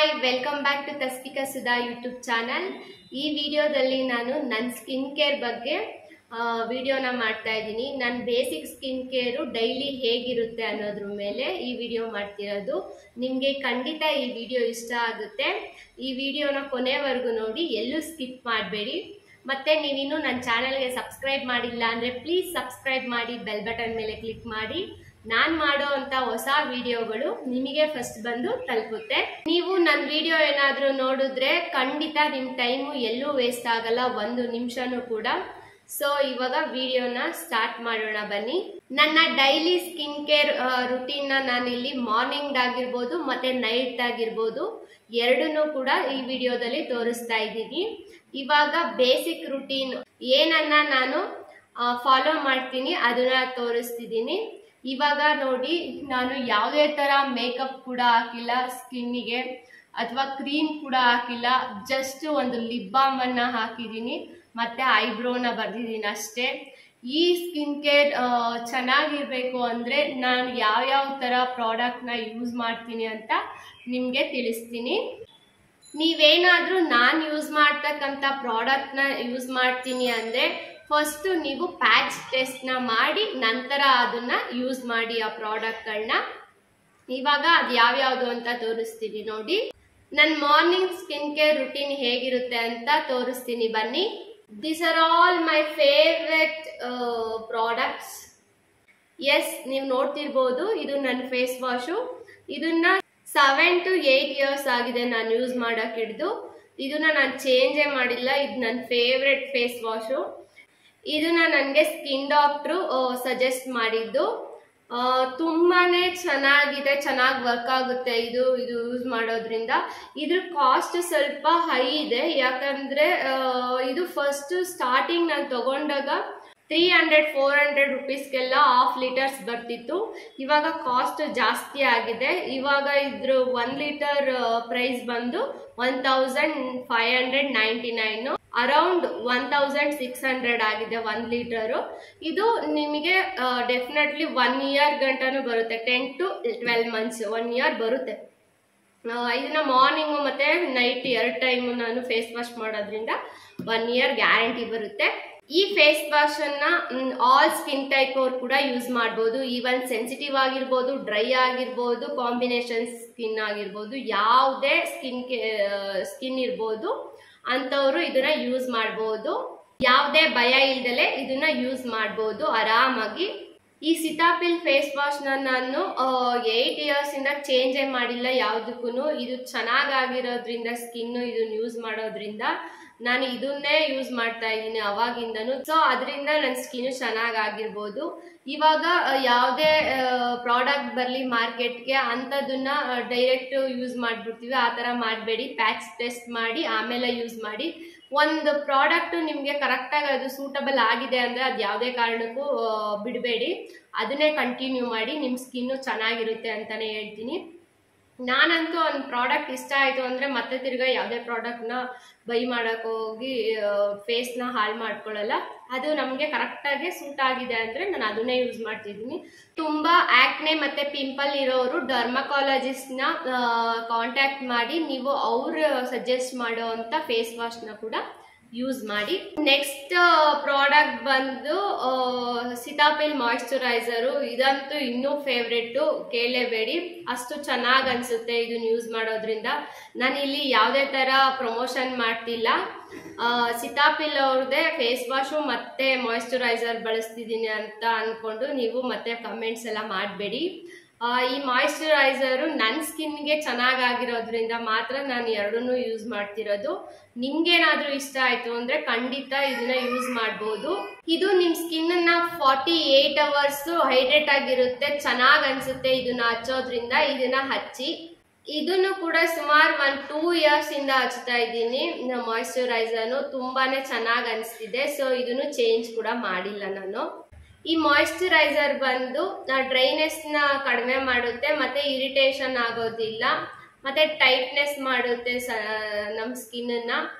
Hi welcome back to Tasthika Sudha YouTube channel. ಈ ವಿಡಿಯೋದಲ್ಲಿ ನಾನು ನನ್ನ ಸ್ಕಿನ್ ಕೇರ್ ಬಗ್ಗೆ ವಿಡಿಯೋನ ಮಾಡ್ತಾ ಇದ್ದೀನಿ. ನನ್ನ ಬೇಸಿಕ್ ಸ್ಕಿನ್ ಕೇರು ಡೈಲಿ ಹೇಗಿರುತ್ತೆ ಅನ್ನೋದ್ರ ಮೇಲೆ ಈ ವಿಡಿಯೋ ಮಾಡ್ತಿರೋದು. ನಿಮಗೆ ಖಂಡಿತ ಈ ವಿಡಿಯೋ ಇಷ್ಟ ಆಗುತ್ತೆ. ಈ ವಿಡಿಯೋನ ಕೊನೆವರೆಗೂ ನೋಡಿ, ಎಲ್ಲೂ ಸ್ಕಿಪ್ ಮಾಡಬೇಡಿ. ಮತ್ತೆ ನೀವಿನ್ನೂ ನನ್ನ ಚಾನಲ್ಗೆ ಸಬ್ಸ್ಕ್ರೈಬ್ ಮಾಡಿಲ್ಲ ಅಂದರೆ ಪ್ಲೀಸ್ ಸಬ್ಸ್ಕ್ರೈಬ್ ಮಾಡಿ, ಬೆಲ್ ಬಟನ್ ಮೇಲೆ ಕ್ಲಿಕ್ ಮಾಡಿ. ನಾನು ಮಾಡೋ ಅಂತ ಹೊಸ ವಿಡಿಯೋಗಳು ನಿಮಗೆ ಫಸ್ಟ್ ಬಂದು ತಲುಪುತ್ತೆ. ನೀವು ನನ್ನ ವಿಡಿಯೋ ಏನಾದರೂ ನೋಡಿದ್ರೆ ಖಂಡಿತ ನಿಮ್ಮ ಟೈಮು ಎಲ್ಲೂ ವೇಸ್ಟ್ ಆಗಲ್ಲ, ಒಂದು ನಿಮಿಷನೂ ಕೂಡ. ಸೊ ಇವಾಗ ವಿಡಿಯೋನ ಸ್ಟಾರ್ಟ್ ಮಾಡೋಣ ಬನ್ನಿ. ನನ್ನ ಡೈಲಿ ಸ್ಕಿನ್ ಕೇರ್ ರುಟೀನ್ನ ನಾನಿಲ್ಲಿ ಮಾರ್ನಿಂಗ್ ಆಗಿರ್ಬೋದು ಮತ್ತೆ ನೈಟ್ ಆಗಿರ್ಬೋದು ಎರಡನ್ನೂ ಕೂಡ ಈ ವಿಡಿಯೋದಲ್ಲಿ ತೋರಿಸ್ತಾ ಇದ್ದೀನಿ. ಇವಾಗ ಬೇಸಿಕ್ ರುಟೀನ್ ಏನನ್ನ ನಾನು ಫಾಲೋ ಮಾಡ್ತೀನಿ ಅದನ್ನ ತೋರಿಸ್ತಿದ್ದೀನಿ. ಇವಾಗ ನೋಡಿ, ನಾನು ಯಾವುದೇ ತರ ಮೇಕಪ್ ಕೂಡ ಹಾಕಿಲ್ಲ, ಸ್ಕಿನ್ನಿಗೆ ಅಥವಾ ಕ್ರೀಮ್ ಕೂಡ ಹಾಕಿಲ್ಲ. ಜಸ್ಟ್ ಒಂದು ಲಿಪ್ ಬಾಮ್ ಅನ್ನ ಹಾಕಿದ್ದೀನಿ, ಮತ್ತೆ ಐಬ್ರೋನ ಬರ್ದಿದ್ದೀನಿ ಅಷ್ಟೇ. ಈ ಸ್ಕಿನ್ ಕೇರ್ ಚೆನ್ನಾಗಿರ್ಬೇಕು ಅಂದ್ರೆ ನಾನು ಯಾವ್ಯಾವ ತರ ಪ್ರಾಡಕ್ಟ್ನ ಯೂಸ್ ಮಾಡ್ತೀನಿ ಅಂತ ನಿಮ್ಗೆ ತಿಳಿಸ್ತೀನಿ. ನೀವೇನಾದ್ರೂ ನಾನು ಯೂಸ್ ಮಾಡ್ತಕ್ಕಂಥ ಪ್ರಾಡಕ್ಟ್ನ ಯೂಸ್ ಮಾಡ್ತೀನಿ ಅಂದ್ರೆ ಫಸ್ಟ್ ನೀವು ಪ್ಯಾಚ್ ಟೆಸ್ಟ್ನ ಮಾಡಿ ನಂತರ ಅದನ್ನ ಯೂಸ್ ಮಾಡಿ ಆ ಪ್ರಾಡಕ್ಟ್ಗಳನ್ನ. ಇವಾಗ ಅದು ಯಾವ್ಯಾವುದು ಅಂತ ತೋರಿಸ್ತೀನಿ ನೋಡಿ. ನನ್ನ ಮಾರ್ನಿಂಗ್ ಸ್ಕಿನ್ ಕೇರ್ ರುಟೀನ್ ಹೇಗಿರುತ್ತೆ ಅಂತ ತೋರಿಸ್ತೀನಿ ಬನ್ನಿ. This are all my favourite products. Yes, ನೀವು ನೋಡ್ತಿರ್ಬೋದು, ಇದು ನನ್ನ ಫೇಸ್ ವಾಶು. ಇದನ್ನ 7 to 8 years ಆಗಿದೆ ನಾನು ಯೂಸ್ ಮಾಡಕ್ ಹಿಡಿದು. ಇದನ್ನ ನಾನು ಚೇಂಜೇ ಮಾಡಿಲ್ಲ. ಇದು ನನ್ನ ಫೇವ್ರೆಟ್ ಫೇಸ್ ವಾಶು. ಇದನ್ನ ನನಗೆ ಸ್ಕಿನ್ ಡಾಕ್ಟ್ರು ಸಜೆಸ್ಟ್ ಮಾಡಿದ್ದು. ತುಂಬಾನೇ ಚೆನ್ನಾಗಿದೆ, ಚೆನ್ನಾಗಿ ವರ್ಕ್ ಆಗುತ್ತೆ ಇದು ಯೂಸ್ ಮಾಡೋದ್ರಿಂದ. ಇದ್ರ ಕಾಸ್ಟ್ ಸ್ವಲ್ಪ ಹೈ ಇದೆ, ಯಾಕಂದ್ರೆ ಇದು ಫಸ್ಟ್ ಸ್ಟಾರ್ಟಿಂಗ್ ನಾನು ತಗೊಂಡಾಗ 300-400 ರುಪೀಸ್ಗೆಲ್ಲ 1/2 ಲೀಟರ್ಸ್ ಬರ್ತಿತ್ತು. ಇವಾಗ ಕಾಸ್ಟ್ ಜಾಸ್ತಿ ಆಗಿದೆ. ಇವಾಗ ಇದ್ರ 1 ಲೀಟರ್ ಪ್ರೈಸ್ ಬಂದು 1599, ಅರೌಂಡ್ 1600 ಆಗಿದೆ 1 ಲೀಟರು. ಇದು ನಿಮಗೆ ಡೆಫಿನೆಟ್ಲಿ 1 ಇಯರ್ ಗಂಟನೂ ಬರುತ್ತೆ. 10 to 12 months, 1 ಇಯರ್ ಬರುತ್ತೆ. ಇದನ್ನ ಮಾರ್ನಿಂಗು ಮತ್ತೆ ನೈಟ್ 2 ಟೈಮ್ ನಾನು ಫೇಸ್ ವಾಶ್ ಮಾಡೋದ್ರಿಂದ 1 ಇಯರ್ ಗ್ಯಾರಂಟಿ ಬರುತ್ತೆ. ಈ ಫೇಸ್ ವಾಶ್ ಅನ್ನ ಆಲ್ ಸ್ಕಿನ್ ಟೈಪ್ ಅವ್ರು ಕೂಡ ಯೂಸ್ ಮಾಡ್ಬೋದು. ಈವನ್ ಸೆನ್ಸಿಟಿವ್ ಆಗಿರ್ಬೋದು, ಡ್ರೈ ಆಗಿರ್ಬೋದು, ಕಾಂಬಿನೇಷನ್ ಸ್ಕಿನ್ ಆಗಿರ್ಬೋದು, ಯಾವುದೇ ಸ್ಕಿನ್ ಇರ್ಬೋದು ಅಂತವ್ರು ಇದನ್ನ ಯೂಸ್ ಮಾಡ್ಬೋದು. ಯಾವುದೇ ಭಯ ಇಲ್ದಲೆ ಇದನ್ನ ಯೂಸ್ ಮಾಡ್ಬೋದು ಆರಾಮಾಗಿ. ಈ ಸಿತಾಪಿಲ್ ಫೇಸ್ ವಾಶ್ ನಾನು 8 years ಇಂದ ಚೇಂಜೇ ಮಾಡಿಲ್ಲ ಯಾವುದಕ್ಕೂ. ಇದು ಚೆನ್ನಾಗಿರೋದ್ರಿಂದ ಸ್ಕಿನ್ ಇದನ್ನ ಯೂಸ್ ಮಾಡೋದ್ರಿಂದ ನಾನು ಇದನ್ನೇ ಯೂಸ್ ಮಾಡ್ತಾ ಇದ್ದೀನಿ ಅವಾಗಿಂದನು. ಸೊ ಅದರಿಂದ ನನ್ನ ಸ್ಕಿನ್ ಚೆನ್ನಾಗಿರ್ಬೋದು. ಇವಾಗ ಯಾವುದೇ ಪ್ರಾಡಕ್ಟ್ ಬರಲಿ ಮಾರ್ಕೆಟ್ಗೆ ಅಂಥದನ್ನ ಡೈರೆಕ್ಟ್ ಯೂಸ್ ಮಾಡಿಬಿಡ್ತೀವಿ. ಆ ಥರ ಮಾಡಬೇಡಿ, ಪ್ಯಾಚ್ ಟೆಸ್ಟ್ ಮಾಡಿ ಆಮೇಲೆ ಯೂಸ್ ಮಾಡಿ. ಒಂದು ಪ್ರಾಡಕ್ಟ್ ನಿಮಗೆ ಕರೆಕ್ಟಾಗಿ ಅದು ಸೂಟಬಲ್ ಆಗಿದೆ ಅಂದರೆ ಅದು ಯಾವುದೇ ಕಾರಣಕ್ಕೂ ಬಿಡಬೇಡಿ, ಅದನ್ನೇ ಕಂಟಿನ್ಯೂ ಮಾಡಿ. ನಿಮ್ಮ ಸ್ಕಿನ್ನು ಚೆನ್ನಾಗಿರುತ್ತೆ ಅಂತಲೇ ಹೇಳ್ತೀನಿ. ನಾನಂತೂ ಒಂದು ಪ್ರಾಡಕ್ಟ್ ಇಷ್ಟ ಆಯಿತು ಅಂದರೆ ಮತ್ತೆ ತಿರ್ಗಾ ಯಾವುದೇ ಪ್ರಾಡಕ್ಟ್ನ ಬೈ ಮಾಡೋಕೆ ಹೋಗಿ ಫೇಸ್ನ ಹಾಳು ಮಾಡ್ಕೊಳ್ಳಲ್ಲ. ಅದು ನಮಗೆ ಕರೆಕ್ಟಾಗಿ ಸೂಟ್ ಆಗಿದೆ ಅಂದರೆ ನಾನು ಅದನ್ನೇ ಯೂಸ್ ಮಾಡ್ತಿದ್ದೀನಿ. ತುಂಬ ಆ್ಯಕ್ನೆ ಮತ್ತು ಪಿಂಪಲ್ ಇರೋರು ಡರ್ಮಕಾಲಜಿಸ್ಟ್ನ ಕಾಂಟ್ಯಾಕ್ಟ್ ಮಾಡಿ ನೀವು ಅವರು ಸಜೆಸ್ಟ್ ಮಾಡೋ ಅಂಥ ಫೇಸ್ ವಾಶ್ನ ಕೂಡ ಯೂಸ್ ಮಾಡಿ. ನೆಕ್ಸ್ಟ್ ಪ್ರಾಡಕ್ಟ್ ಬಂದು ಸಿತಾಪಿಲ್ ಮಾಯಿಶ್ಚರೈಸರು. ಇದಂತೂ ಇನ್ನೂ ಫೇವ್ರೆಟ್ಟು, ಕೇಳಲೇಬೇಡಿ, ಅಷ್ಟು ಚೆನ್ನಾಗಿ ಅನಿಸುತ್ತೆ ಇದನ್ನ ಯೂಸ್ ಮಾಡೋದ್ರಿಂದ. ನಾನು ಇಲ್ಲಿ ಯಾವುದೇ ಥರ ಪ್ರಮೋಷನ್ ಮಾಡ್ತಿಲ್ಲ. ಸಿತಾಪಿಲ್ ಅವ್ರದ್ದೇ ಫೇಸ್ ವಾಶು ಮತ್ತೆ ಮಾಯಿಶ್ಚರೈಸರ್ ಬಳಸ್ತಿದ್ದೀನಿ ಅಂತ ಅಂದ್ಕೊಂಡು ನೀವು ಮತ್ತೆ ಕಮೆಂಟ್ಸ್ ಎಲ್ಲ ಮಾಡಬೇಡಿ. ಈ ಮಾಯಿಶ್ಚರೈಸರು ನನ್ನ ಸ್ಕಿನ್ಗೆ ಚೆನ್ನಾಗಿರೋದ್ರಿಂದ ಮಾತ್ರ ನಾನು ಎರಡನ್ನೂ ಯೂಸ್ ಮಾಡ್ತಿರೋದು. ನಿಮ್ಗೇನಾದ್ರೂ ಇಷ್ಟ ಆಯ್ತು ಅಂದ್ರೆ ಖಂಡಿತ ಇದನ್ನ ಯೂಸ್ ಮಾಡ್ಬೋದು. ಇದು ನಿಮ್ ಸ್ಕಿನ್ ಅನ್ನ 48 hours ಹೈಡ್ರೇಟ್ ಆಗಿರುತ್ತೆ, ಚೆನ್ನಾಗಿ ಅನ್ಸುತ್ತೆ ಇದನ್ನ ಹಚ್ಚೋದ್ರಿಂದ. ಇದನ್ನ ಹಚ್ಚಿ. ಇದನ್ನು ಕೂಡ ಸುಮಾರು 1-2 years ಇಂದ ಹಚ್ತಾ ಇದ್ದೀನಿ ಮಾಯಿಶ್ಚರೈಸರ್ನು. ತುಂಬಾನೇ ಚೆನ್ನಾಗಿ ಅನಿಸ್ತಿದೆ. ಸೊ ಇದನ್ನು ಚೇಂಜ್ ಕೂಡ ಮಾಡಿಲ್ಲ ನಾನು. ಈ ಮಾಯಿಶ್ಚರೈಸರ್ ಬಂದು ಡ್ರೈನೆಸ್ನ ಕಡಿಮೆ ಮಾಡುತ್ತೆ, ಮತ್ತೆ ಇರಿಟೇಷನ್ ಆಗೋದಿಲ್ಲ, ಮತ್ತೆ ಟೈಟ್ನೆಸ್ ಮಾಡುತ್ತೆ ನಮ್ಮ ಸ್ಕಿನ್ನ.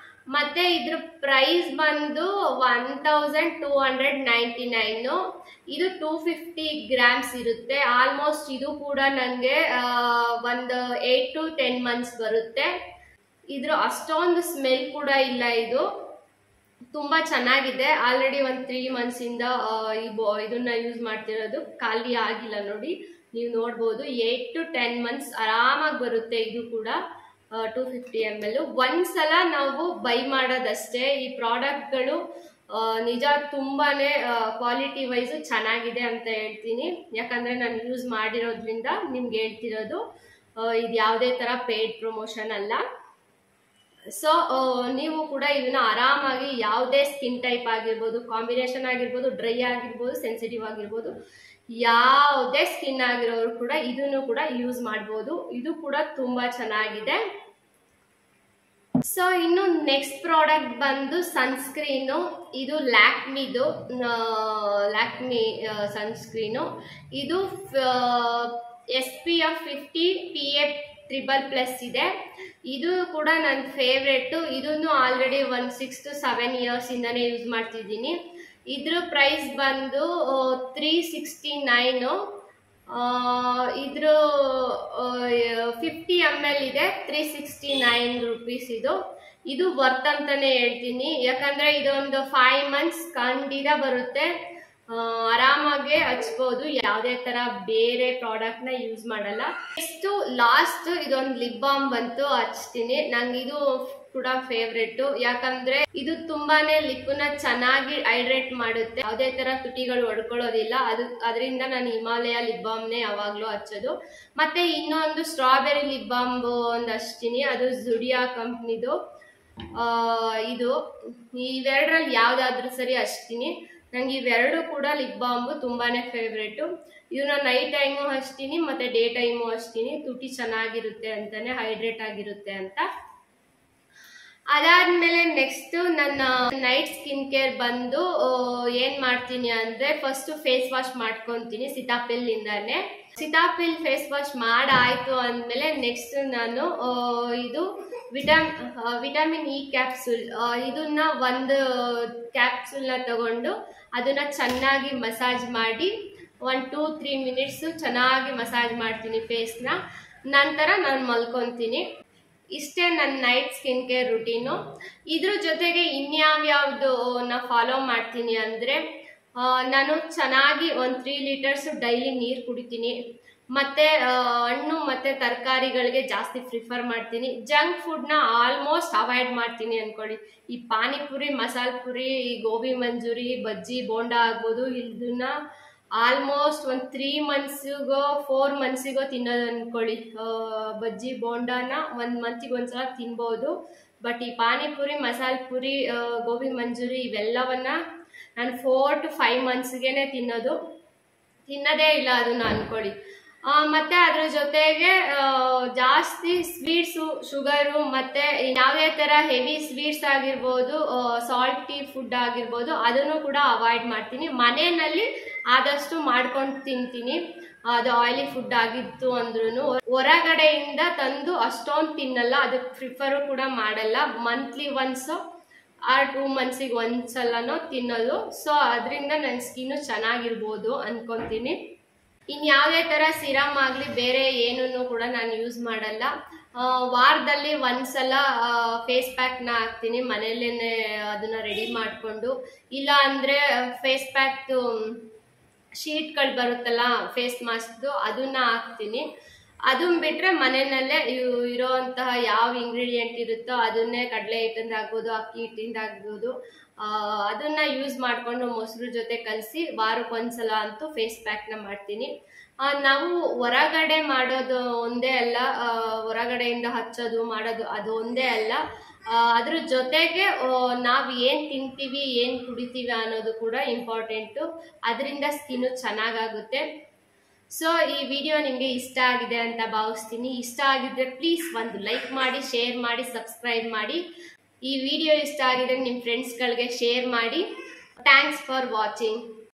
ಮತ್ತೆ ಇದ್ರ ಪ್ರೈಸ್ ಬಂದು 1299. ಇದು 250 ಗ್ರಾಮ್ಸ್ ಇರುತ್ತೆ. ಆಲ್ಮೋಸ್ಟ್ ಇದು ಕೂಡ ನನಗೆ ಒಂದು 8 to 10 months ಬರುತ್ತೆ. ಇದ್ರ ಅಷ್ಟೊಂದು ಸ್ಮೆಲ್ ಕೂಡ ಇಲ್ಲ. ಇದು ತುಂಬಾ ಚೆನ್ನಾಗಿದೆ. ಆಲ್ರೆಡಿ ಒಂದು 3 months ಇಂದ ಇದನ್ನ ಯೂಸ್ ಮಾಡ್ತಿರೋದು, ಖಾಲಿ ಆಗಿಲ್ಲ ನೋಡಿ, ನೀವು ನೋಡ್ಬೋದು. 8 to 10 months ಆರಾಮಾಗಿ ಬರುತ್ತೆ. ಇದು ಕೂಡ 250 ml. ಒಂದ್ಸಲ ನಾವು ಬೈ ಮಾಡೋದಷ್ಟೇ. ಈ ಪ್ರಾಡಕ್ಟ್ಗಳು ನಿಜ ತುಂಬಾನೇ ಕ್ವಾಲಿಟಿ ವೈಸ್ ಚೆನ್ನಾಗಿದೆ ಅಂತ ಹೇಳ್ತೀನಿ. ಯಾಕಂದ್ರೆ ನಾನು ಯೂಸ್ ಮಾಡಿರೋದ್ರಿಂದ ನಿಮ್ಗೆ ಹೇಳ್ತಿರೋದು. ಇದು ಯಾವುದೇ ತರ ಪೇಡ್ ಪ್ರಮೋಷನ್ ಅಲ್ಲ. ಸೊ ನೀವು ಕೂಡ ಇದನ್ನ ಆರಾಮಾಗಿ ಯಾವುದೇ ಸ್ಕಿನ್ ಟೈಪ್ ಆಗಿರ್ಬೋದು, ಕಾಂಬಿನೇಷನ್ ಆಗಿರ್ಬೋದು, ಡ್ರೈ ಆಗಿರ್ಬೋದು, ಸೆನ್ಸಿಟಿವ್ ಆಗಿರ್ಬೋದು, ಯಾವುದೇ ಸ್ಕಿನ್ ಆಗಿರೋರು ಕೂಡ ಇದನ್ನು ಕೂಡ ಯೂಸ್ ಮಾಡ್ಬೋದು. ಇದು ಕೂಡ ತುಂಬಾ ಚೆನ್ನಾಗಿದೆ. ಸೊ ಇನ್ನು ನೆಕ್ಸ್ಟ್ ಪ್ರಾಡಕ್ಟ್ ಬಂದು ಸನ್ಸ್ಕ್ರೀನು. ಇದು ಲ್ಯಾಕ್ಮಿದು ಲ್ಯಾಕ್ಮಿ ಸನ್ಸ್ಕ್ರೀನು. ಇದು SPF 50 PA++ ಇದೆ. ಇದು ಕೂಡ ನನ್ನ ಫೇವ್ರೆಟ್. ಇದನ್ನು ಆಲ್ರೆಡಿ ಒಂದು 6 to 7 years ಇಂದಾನೆ ಯೂಸ್ ಮಾಡ್ತಿದ್ದೀನಿ. ಇದ್ರ ಪ್ರೈಸ್ ಬಂದು 369. ಇದ್ರ 50 ml ಇದೆ, 369 rupees. ಇದು ವರ್ತ್ ಅಂತಾನೆ ಹೇಳ್ತೀನಿ. ಯಾಕಂದ್ರೆ ಇದೊಂದು 5 months ಖಂಡಿತ ಬರುತ್ತೆ. ಆರಾಮಾಗೆ ಹಚ್ಬೋದು, ಯಾವುದೇ ತರ ಬೇರೆ ಪ್ರಾಡಕ್ಟ್ ನ ಯೂಸ್ ಮಾಡಲ್ಲ. ನೆಕ್ಸ್ಟ್ ಲಾಸ್ಟ್ ಇದೊಂದು ಲಿಪ್ ಬಾಮ್ ಬಂತು, ಹಚ್ತೀನಿ. ನಂಗೆ ಇದು ಕೂಡ ಫೇವ್ರೆಟ್. ಯಾಕಂದ್ರೆ ಇದು ತುಂಬಾನೇ ಲಿಪ್ನ ಚೆನ್ನಾಗಿ ಹೈಡ್ರೇಟ್ ಮಾಡುತ್ತೆ. ಯಾವುದೇ ತರ ತುಟಿಗಳು ಒಡ್ಕೊಳ್ಳೋದಿಲ್ಲ. ಅದರಿಂದ ನಾನು ಹಿಮಾಲಯ ಲಿಪ್ ಬಾಮ್ನೇ ಯಾವಾಗ್ಲೂ ಹಚ್ಚೋದು. ಮತ್ತೆ ಇನ್ನೊಂದು ಸ್ಟ್ರಾಬೆರಿ ಲಿಪ್ ಬಾಮ್ ಒಂದು ಹಚ್ತೀನಿ. ಅದು ಜುಡಿಯಾ ಕಂಪ್ನಿದು. ಇದು ಇವೆರಡರಲ್ಲಿ ಯಾವ್ದಾದ್ರೂ ಸರಿ ಹಚ್ತೀನಿ. ನಂಗೆ ಇವೆರಡು ಕೂಡ ಲಿಪ್ ಬಾಂಬು ತುಂಬಾನೇ ಫೇವ್ರೇಟು. ಇದನ್ನ ನೈಟ್ ಟೈಮು ಹಚ್ತೀನಿ, ಮತ್ತೆ ಡೇ ಟೈಮು ಹಚ್ತೀನಿ. ತುಟಿ ಚೆನ್ನಾಗಿರುತ್ತೆ ಅಂತಾನೆ, ಹೈಡ್ರೇಟ್ ಆಗಿರುತ್ತೆ ಅಂತ. ಅದಾದ್ಮೇಲೆ ನೆಕ್ಸ್ಟ್ ನನ್ನ ನೈಟ್ ಸ್ಕಿನ್ ಕೇರ್ ಬಂದು ಏನ್ ಮಾಡ್ತೀನಿ ಅಂದ್ರೆ, ಫಸ್ಟ್ ಫೇಸ್ ವಾಶ್ ಮಾಡ್ಕೊಂತೀನಿ ಸಿತಾಪಿಲ್ ಇಂದಾನೆ. ಸಿತಾಪಿಲ್ ಫೇಸ್ ವಾಶ್ ಮಾಡಾಯ್ತು ಅಂದ್ಮೇಲೆ ನೆಕ್ಸ್ಟ್ ನಾನು ಇದು ವಿಟಮಿನ್ ಇ ಕ್ಯಾಪ್ಸೂಲ್, ಇದನ್ನ ಒಂದು ಕ್ಯಾಪ್ಸೂಲ್ನ ತಗೊಂಡು ಅದನ್ನ ಚೆನ್ನಾಗಿ ಮಸಾಜ್ ಮಾಡಿ 1-2-3 minutes ಚೆನ್ನಾಗಿ ಮಸಾಜ್ ಮಾಡ್ತೀನಿ ಫೇಸ್ನ. ನಂತರ ನಾನು ಮಲ್ಕೊತೀನಿ. ಇಷ್ಟೇ ನನ್ನ ನೈಟ್ ಸ್ಕಿನ್ ಕೇರ್ ರುಟೀನು. ಇದ್ರ ಜೊತೆಗೆ ಇನ್ಯಾವ್ಯಾವ್ದು ನಾ ಫಾಲೋ ಮಾಡ್ತೀನಿ ಅಂದರೆ, ನಾನು ಚೆನ್ನಾಗಿ 3 liters ಡೈಲಿ ನೀರು ಕುಡಿತೀನಿ. ಮತ್ತೆ ಹಣ್ಣು ಮತ್ತೆ ತರಕಾರಿಗಳಿಗೆ ಜಾಸ್ತಿ ಪ್ರಿಫರ್ ಮಾಡ್ತೀನಿ. ಜಂಕ್ ಫುಡ್ನ ಆಲ್ಮೋಸ್ಟ್ ಅವಾಯ್ಡ್ ಮಾಡ್ತೀನಿ ಅನ್ಕೊಳ್ಳಿ. ಈ ಪಾನಿಪುರಿ, ಮಸಾಲೆ ಪುರಿ, ಈ ಗೋಬಿ ಮಂಚೂರಿ, ಬಜ್ಜಿ ಬೋಂಡ ಆಗ್ಬೋದು, ಇದನ್ನ ಆಲ್ಮೋಸ್ಟ್ ಒಂದು 3 monthsಗೋ 4 monthsಗೋ ತಿನ್ನೋದು ಅನ್ಕೊಳ್ಳಿ. ಬಜ್ಜಿ ಬೋಂಡಾನ 1 monthಗೆ ಒಂದ್ಸಲ ತಿನ್ಬೋದು. ಬಟ್ ಈ ಪಾನಿಪುರಿ, ಮಸಾಲೆ ಪುರಿ, ಗೋಬಿ ಮಂಚೂರಿ ಇವೆಲ್ಲವನ್ನ ನಾನು 4 to 5 monthsಗೆನೆ ತಿನ್ನೋದೇ ಇಲ್ಲ ಅದನ್ನ ಅನ್ಕೊಳ್ಳಿ. ಮತ್ತೆ ಅದ್ರ ಜೊತೆಗೆ ಜಾಸ್ತಿ ಸ್ವೀಟ್ಸು, ಶುಗರು, ಮತ್ತೆ ಯಾವುದೇ ತರ ಹೆವಿ ಸ್ವೀಟ್ಸ್ ಆಗಿರ್ಬೋದು, ಸಾಲ್ಟಿ ಫುಡ್ ಆಗಿರ್ಬೋದು, ಅದನ್ನು ಕೂಡ ಅವಾಯ್ಡ್ ಮಾಡ್ತೀನಿ. ಮನೆಯಲ್ಲಿ ಆದಷ್ಟು ಮಾಡ್ಕೊಂಡು ತಿಂತೀನಿ. ಅದು ಆಯಿಲಿ ಫುಡ್ ಆಗಿತ್ತು ಅಂದ್ರೂ ಹೊರಗಡೆಯಿಂದ ತಂದು ಅಷ್ಟೊಂದು ತಿನ್ನಲ್ಲ. ಅದಕ್ಕೆ ಪ್ರಿಫರು ಕೂಡ ಮಾಡಲ್ಲ. ಮಂತ್ಲಿ ಒನ್ಸ್ ಆರ್ 2 monthsಗೆ ಒಂದ್ಸಲನೋ ತಿನ್ನೋದು. ಸೊ ಅದರಿಂದ ನನ್ನ ಸ್ಕಿನ್ನು ಚೆನ್ನಾಗಿರ್ಬೋದು ಅನ್ಕೊಂತೀನಿ. ಇನ್ಯಾವುದೇ ಥರ ಸಿರಮ್ ಆಗಲಿ ಬೇರೆ ಏನನ್ನು ಕೂಡ ನಾನು ಯೂಸ್ ಮಾಡಲ್ಲ. ವಾರದಲ್ಲಿ ಒಂದ್ಸಲ ಫೇಸ್ ಪ್ಯಾಕ್ನ ಹಾಕ್ತೀನಿ ಮನೆಯಲ್ಲೇ, ಅದನ್ನ ರೆಡಿ ಮಾಡಿಕೊಂಡು. ಇಲ್ಲ ಅಂದರೆ ಫೇಸ್ ಪ್ಯಾಕ್ದು ಶೀಟ್ಗಳು ಬರುತ್ತಲ್ಲ ಫೇಸ್ ಮಾಸ್ಕ್ದು, ಅದನ್ನ ಹಾಕ್ತೀನಿ. ಅದನ್ನ ಬಿಟ್ಟರೆ ಮನೆಯಲ್ಲೇ ಇರೋವಂತಹ ಯಾವ ಇಂಗ್ರೀಡಿಯೆಂಟ್ ಇರುತ್ತೋ ಅದನ್ನೇ, ಕಡಲೆ ಹಿಟ್ಟಿಂದ ಆಗ್ಬೋದು, ಅಕ್ಕಿ ಹಿಟ್ಟಿಂದ ಆಗ್ಬೋದು, ಅದನ್ನ ಯೂಸ್ ಮಾಡಿಕೊಂಡು ಮೊಸರು ಜೊತೆ ಕಲಸಿ ವಾರಕ್ಕೊಂದ್ಸಲ ಅಂತೂ ಫೇಸ್ ಪ್ಯಾಕ್ನ ಮಾಡ್ತೀನಿ. ನಾವು ಹೊರಗಡೆ ಮಾಡೋದು ಒಂದೇ ಅಲ್ಲ, ಹೊರಗಡೆಯಿಂದ ಹಚ್ಚೋದು ಮಾಡೋದು ಅದು ಒಂದೇ ಅಲ್ಲ, ಅದ್ರ ಜೊತೆಗೆ ನಾವು ಏನು ತಿಂತೀವಿ, ಏನು ಕುಡಿತೀವಿ ಅನ್ನೋದು ಕೂಡ ಇಂಪಾರ್ಟೆಂಟು. ಅದರಿಂದ ಸ್ಕಿನ್ನು ಚೆನ್ನಾಗಾಗುತ್ತೆ. ಸೊ ಈ ವಿಡಿಯೋ ನಿಮಗೆ ಇಷ್ಟ ಆಗಿದೆ ಅಂತ ಭಾವಿಸ್ತೀನಿ. ಇಷ್ಟ ಆಗಿದ್ರೆ ಪ್ಲೀಸ್ ಒಂದು ಲೈಕ್ ಮಾಡಿ, ಶೇರ್ ಮಾಡಿ, ಸಬ್ಸ್ಕ್ರೈಬ್ ಮಾಡಿ. ಈ ವಿಡಿಯೋ ಇಷ್ಟ ಆಗಿದ್ರೆ ನಿಮ್ಮ ಫ್ರೆಂಡ್ಸ್ಗಳಿಗೆ ಶೇರ್ ಮಾಡಿ. Thanks for watching.